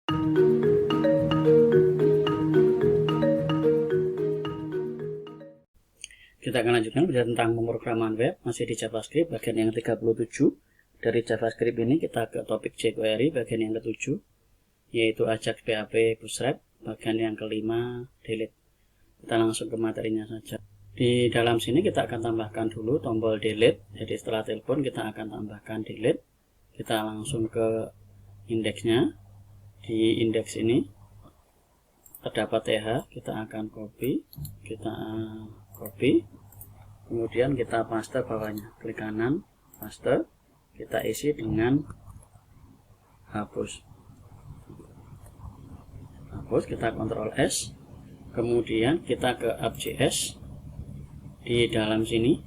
Kita akan lanjutkan belajar tentang pemrograman web, masih di JavaScript bagian yang 37. Dari JavaScript ini kita ke topik jQuery bagian yang ke-7, yaitu Ajax PHP Bootstrap bagian yang ke-5 delete. Kita langsung ke materinya saja. Di dalam sini kita akan tambahkan dulu tombol delete. Jadi setelah telepon kita akan tambahkan delete. Kita langsung ke indeksnya. Di indeks ini terdapat TH, kita akan copy, kemudian kita paste bawahnya, klik kanan, paste, kita isi dengan hapus, kita Ctrl S, kemudian kita ke app.js. Di dalam sini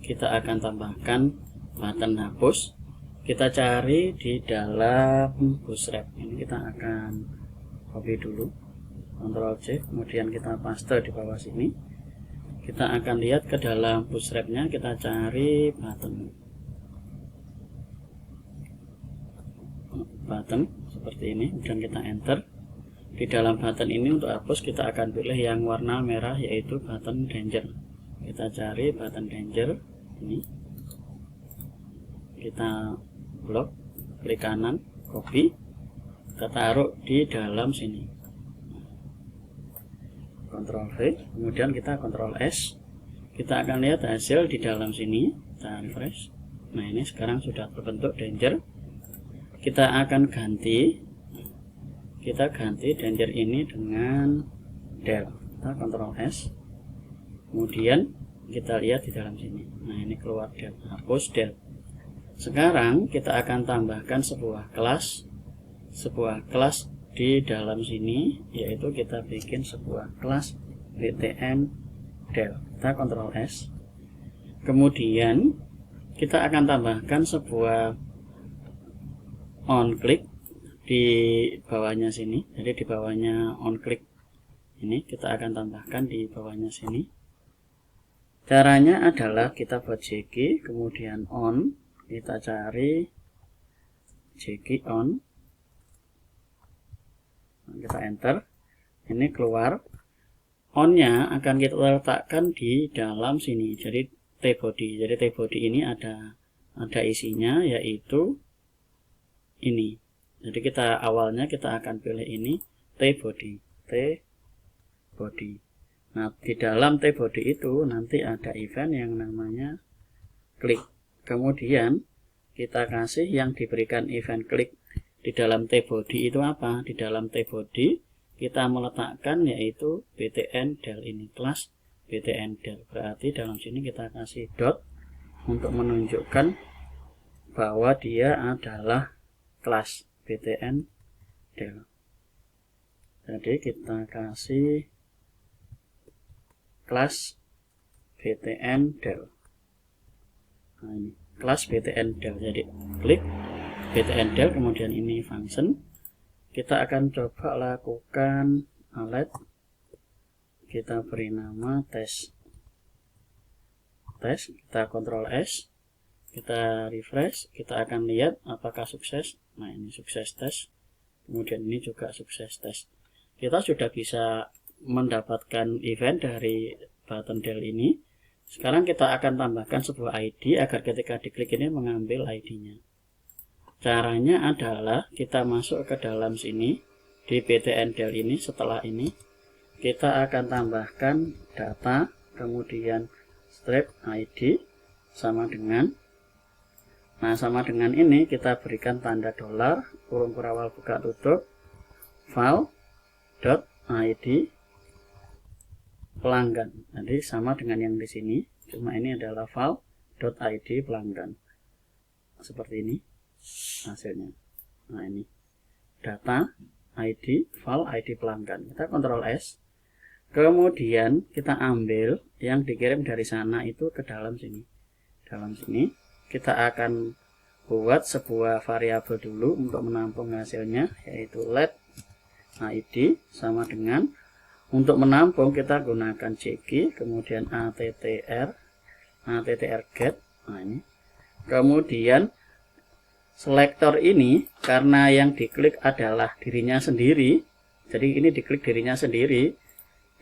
kita akan tambahkan button hapus. Kita cari di dalam Bootstrap. Ini kita akan copy dulu, Ctrl C, kemudian kita paste di bawah sini. Kita akan lihat ke dalam Bootstrap-nya, kita cari button seperti ini, kemudian kita enter. Di dalam button ini untuk hapus kita akan pilih yang warna merah, yaitu button danger. Kita cari button danger ini, kita blok, klik kanan, copy, kita taruh di dalam sini, Ctrl V, kemudian kita Ctrl S. Kita akan lihat hasil di dalam sini, kita refresh. Nah, ini sekarang sudah terbentuk danger. Kita akan ganti, danger ini dengan del. Kita Ctrl S, kemudian kita lihat di dalam sini. Nah, ini keluar del, hapus del. Sekarang kita akan tambahkan sebuah kelas di dalam sini, yaitu kita bikin sebuah kelas btn del. Kita Ctrl S, kemudian kita akan tambahkan sebuah on click di bawahnya sini. Jadi di bawahnya on click ini kita akan tambahkan di bawahnya sini. Caranya adalah kita buat jk, kemudian on, kita cari jk on, kita enter, ini keluar. On-nya akan kita letakkan di dalam sini, jadi t-body. Jadi t-body ini ada isinya, yaitu ini. Jadi kita awalnya kita akan pilih ini t-body. Nah, di dalam t-body itu nanti ada event yang namanya klik. Kemudian kita kasih yang diberikan event klik di dalam t-body itu apa? Di dalam t-body kita meletakkan yaitu btn del ini, kelas btn del. Berarti dalam sini kita kasih dot untuk menunjukkan bahwa dia adalah kelas btn del. Jadi kita kasih kelas btn del. Nah, ini kelas btn del. Jadi klik btn del, kemudian ini function. Kita akan coba lakukan alet, kita beri nama tes, kita Ctrl S, kita refresh, kita akan lihat apakah sukses. Nah, ini sukses tes, kemudian ini juga sukses tes. Kita sudah bisa mendapatkan event dari button del ini. Sekarang kita akan tambahkan sebuah ID agar ketika diklik ini mengambil ID-nya. Caranya adalah kita masuk ke dalam sini di btn del ini. Setelah ini kita akan tambahkan data, kemudian strip ID sama dengan, nah sama dengan ini kita berikan tanda dolar, kurung kurawal buka tutup, file.id pelanggan. Jadi sama dengan yang di sini, cuma ini adalah file.id pelanggan. Seperti ini hasilnya. Nah, ini data ID, file ID pelanggan. Kita Ctrl S, kemudian kita ambil yang dikirim dari sana itu ke dalam sini. Dalam sini kita akan buat sebuah variabel dulu untuk menampung hasilnya, yaitu let ID sama dengan, untuk menampung kita gunakan jk, kemudian attr get. Nah, ini kemudian selektor ini karena yang diklik adalah dirinya sendiri, jadi ini diklik dirinya sendiri.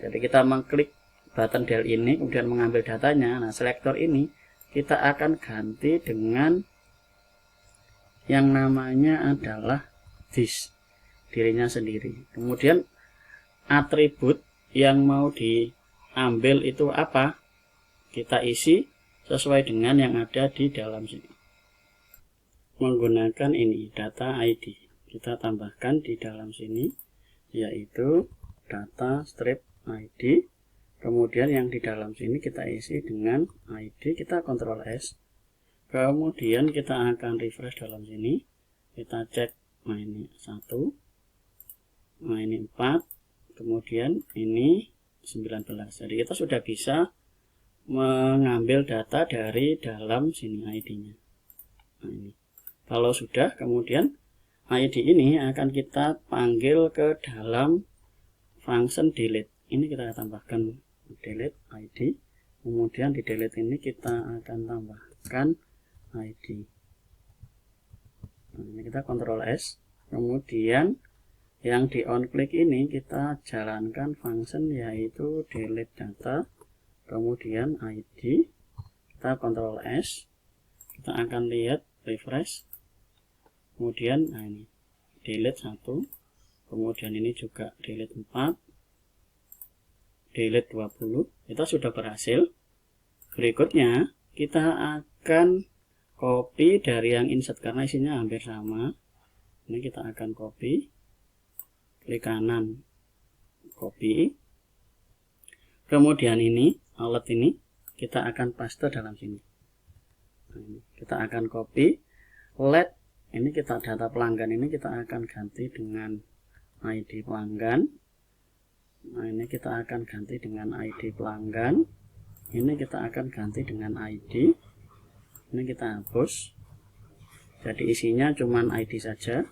Jadi kita mengklik button del ini kemudian mengambil datanya. Nah, selektor ini kita akan ganti dengan yang namanya adalah this, dirinya sendiri. Kemudian atribut yang mau diambil itu apa, kita isi sesuai dengan yang ada di dalam sini. Menggunakan ini data ID, kita tambahkan di dalam sini, yaitu data strip ID. Kemudian yang di dalam sini kita isi dengan ID, kita Ctrl S. Kemudian kita akan refresh dalam sini, kita cek, nah ini 1, nah ini 4, kemudian ini 19. Jadi kita sudah bisa mengambil data dari dalam sini ID-nya. Nah, ini. Kalau sudah, kemudian ID ini akan kita panggil ke dalam function delete. Ini kita tambahkan delete ID. Kemudian di delete ini kita akan tambahkan ID. Nah, ini kita Ctrl S. Kemudian yang di on click ini kita jalankan function yaitu delete data, kemudian ID, kita Ctrl S, kita akan lihat refresh, kemudian nah ini delete 1, kemudian ini juga delete 4, delete 20, kita sudah berhasil. Berikutnya kita akan copy dari yang insert karena isinya hampir sama. Ini kita akan copy, klik kanan, copy. Kemudian ini, outlet ini, kita akan paste dalam sini. Nah, kita akan copy, let, ini kita data pelanggan ini kita akan ganti dengan ID pelanggan. Nah, ini kita akan ganti dengan ID pelanggan. Ini kita akan ganti dengan ID. Ini kita hapus. Jadi isinya cuman ID saja.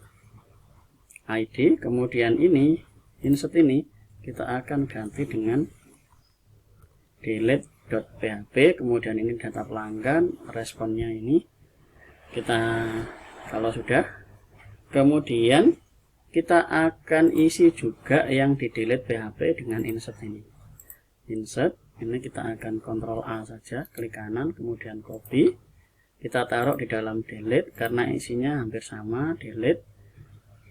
ID, kemudian ini insert ini kita akan ganti dengan delete.php, kemudian ini data pelanggan, responnya ini kita, kalau sudah, kemudian kita akan isi juga yang di delete PHP dengan insert ini. Insert ini kita akan Ctrl A saja, klik kanan, kemudian copy, kita taruh di dalam delete karena isinya hampir sama, delete.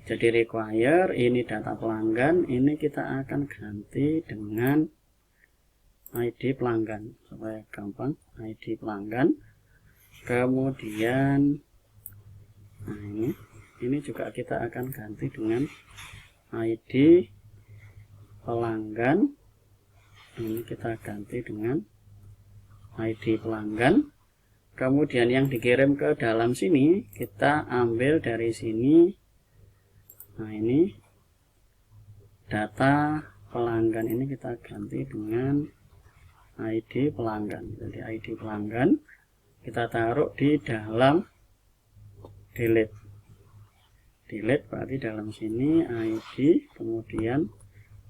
Jadi require, ini data pelanggan, ini kita akan ganti dengan ID pelanggan supaya gampang, ID pelanggan. Kemudian nah ini juga kita akan ganti dengan ID pelanggan. Ini kita ganti dengan ID pelanggan. Kemudian yang dikirim ke dalam sini kita ambil dari sini. Nah, ini data pelanggan ini kita ganti dengan ID pelanggan. Jadi ID pelanggan kita taruh di dalam delete. Delete berarti dalam sini ID kemudian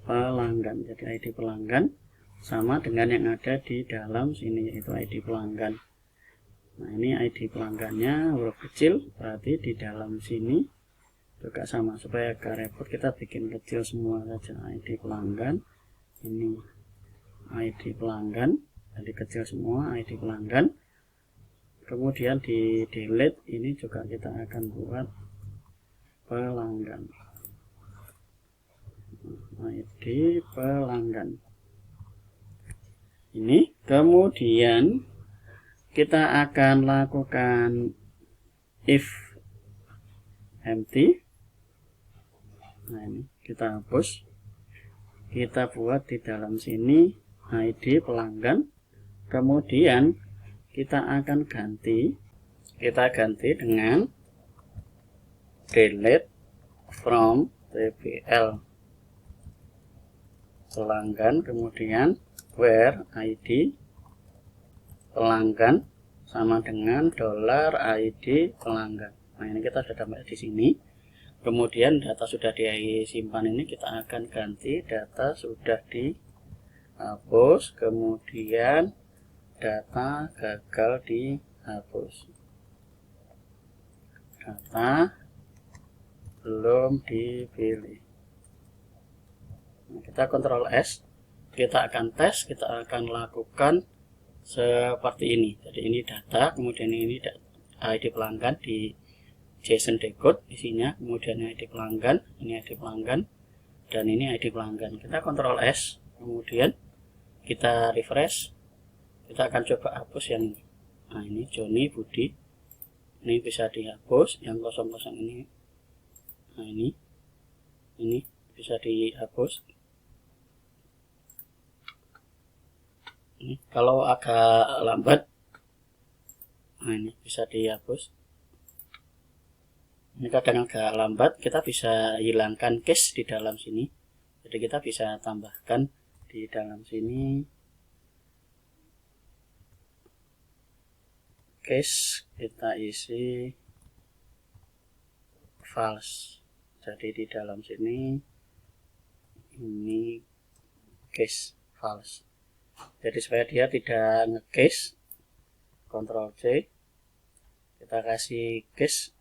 pelanggan. Jadi ID pelanggan sama dengan yang ada di dalam sini yaitu ID pelanggan. Nah, ini ID pelanggannya huruf kecil, berarti di dalam sini juga sama. Supaya agak repot kita bikin kecil semua saja. ID pelanggan, ini ID pelanggan, jadi kecil semua ID pelanggan. Kemudian di delete ini juga kita akan buat pelanggan, ID pelanggan ini. Kemudian kita akan lakukan if empty. Nah, ini kita hapus, kita buat di dalam sini ID pelanggan. Kemudian kita akan ganti, dengan delete from tbl pelanggan, kemudian where ID pelanggan sama dengan $ID pelanggan. Nah, ini kita sudah tambah di sini. Kemudian data sudah disimpan ini kita akan ganti data sudah dihapus, kemudian data gagal dihapus. data belum dipilih. Nah, kita Ctrl S, kita akan tes, kita akan lakukan seperti ini. Jadi ini data, kemudian ini ID pelanggan di JSON decode isinya, kemudian ID pelanggan, ini ID pelanggan, dan ini ID pelanggan. Kita Ctrl S, kemudian kita refresh, kita akan coba hapus yang ini. Nah, ini Joni Budi, ini bisa dihapus, yang kosong-kosong ini. Nah, ini bisa dihapus. Ini kalau agak lambat, nah ini bisa dihapus. Ini kadang agak lambat, kita bisa hilangkan cache di dalam sini. Jadi kita bisa tambahkan di dalam sini cache, kita isi false. Jadi di dalam sini ini cache false. Jadi supaya dia tidak nge-cache, Ctrl C, kita kasih cache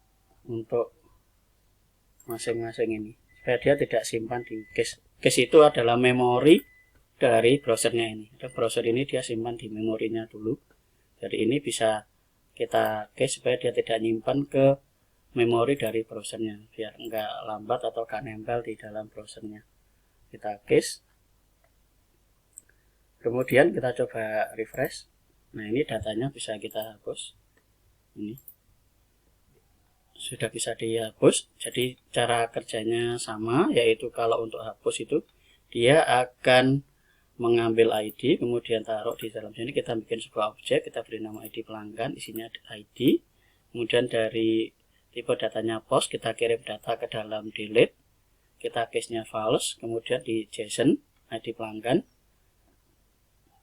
untuk masing-masing ini supaya dia tidak simpan di cache. Cache itu adalah memori dari browsernya ini. Dan browser ini dia simpan di memorinya dulu. Jadi ini bisa kita cache supaya dia tidak nyimpan ke memori dari browsernya, biar enggak lambat atau gak nempel di dalam browsernya. Kita cache, kemudian kita coba refresh. Nah, ini datanya bisa kita hapus. Ini sudah bisa dihapus. Jadi cara kerjanya sama, yaitu kalau untuk hapus itu dia akan mengambil ID, kemudian taruh di dalam sini. Kita bikin sebuah objek, kita beri nama ID pelanggan, isinya ID. Kemudian dari tipe datanya post, kita kirim data ke dalam delete, kita case-nya false, kemudian di JSON ID pelanggan.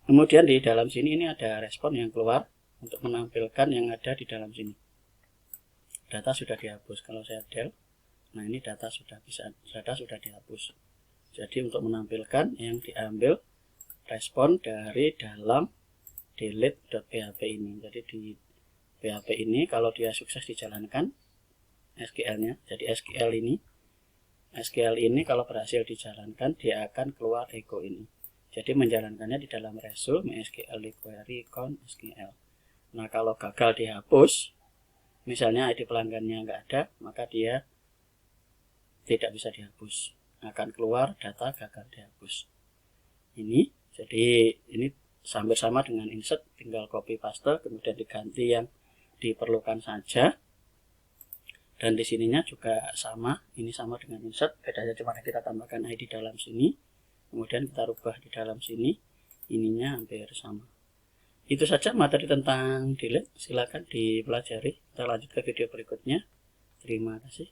Kemudian di dalam sini ini ada respon yang keluar untuk menampilkan yang ada di dalam sini. Data sudah dihapus. Kalau saya del, nah ini data sudah dihapus. Jadi untuk menampilkan yang diambil respon dari dalam delete.php ini. Jadi di PHP ini kalau dia sukses dijalankan SQL-nya, jadi SQL ini kalau berhasil dijalankan dia akan keluar echo ini. Jadi menjalankannya di dalam result MySQL query count SQL. Nah, kalau gagal dihapus, misalnya ID pelanggannya nggak ada, maka dia tidak bisa dihapus. Akan keluar data gagal dihapus. Ini, jadi ini hampir sama dengan insert, tinggal copy paste, kemudian diganti yang diperlukan saja. Dan di sininya juga sama, ini sama dengan insert, bedanya cuma kita tambahkan ID dalam sini. Kemudian kita rubah di dalam sini, ininya hampir sama. Itu saja materi tentang delete, silakan dipelajari. Kita lanjut ke video berikutnya. Terima kasih.